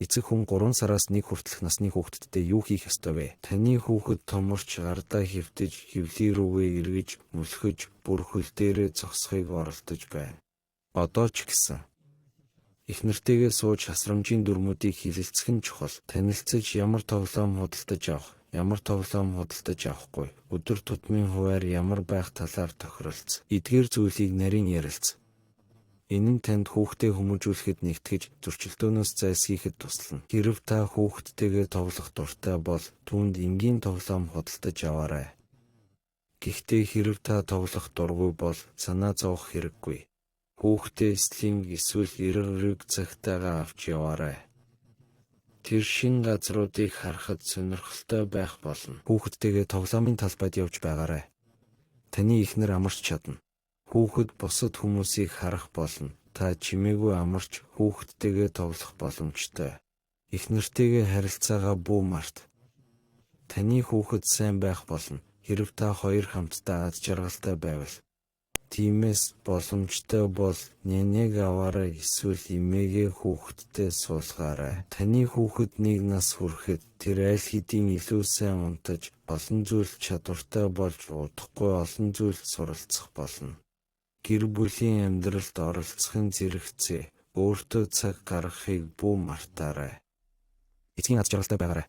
Эцэг хүн 3 сараас 1 хүртэлх насны хүүхэдтэй юу хийх ёстой вэ? Таны хүүхэд томорч гардаа хөвтөж, хөвлий рүүгээ эргэж, мөлхөж, бүр хөл дээрээ зогсохыг оролдож байна. Одоо ч гэсэн их нартайгээ сууж хасрамжийн дүрмүүдийг хилэлцэх нь чухал. Танилцаж ямар тоглоом худалдаж авах, ямар тоглоом худалдаж авахгүй, өдөр тутмын хуваар ямар байх талаар тохиролц. Эдгээр зүйлийг нарийн ярилц. Энэ нь танд хүүхдээ хүмүүжүүлэхэд нэгтгэж, зөрчилдөөнөөс зайлсхийхэд туслана. Хэрэв та хүүхдтэйгээ тоглох дуртай бол түүнд энгийн тоглоом худалдаж аваарай. Гэхдээ хэрэв та тоглох дургүй бол санаа зовох хэрэггүй. Хүүхдээ слинг эсвэл эрэг цагтаагаа авч яваарай. Тэр шин газруудыг харахад сонирхолтой байх болно. Хүүхдтэйгээ тоглоомын талбайд явж байгаарай. Таны эхнэр амарч чадна. Хүүхэд бусад хүмүүсийг харах болно. Та чимээгүй амарч хүүхдтэйгээ тоглох боломжтой. Эхнэртэйгээ харилцаагаа бүү март. Таны хүүхэд сайн байх болно. Хэрэв та хоёр хамтдаа аз жаргалтай байвал. Тиймээс боломжтой бол няныг аваарай эсвэл эмээгээ хүүхэдтэй суулгаарай. Таны хүүхэд 1 нас хүрэхэд тэр аль хэдийн илүү сайн унтаж, олон зүйл чадвартай болж удахгүй олон зүйл суралцах болно. Гэр бүлийн амьдралд оролцохын зэрэгцээ, өөртөө цаг гаргахыг бүү мартаарай. Эцгийн аз жаргалтай байгаарай.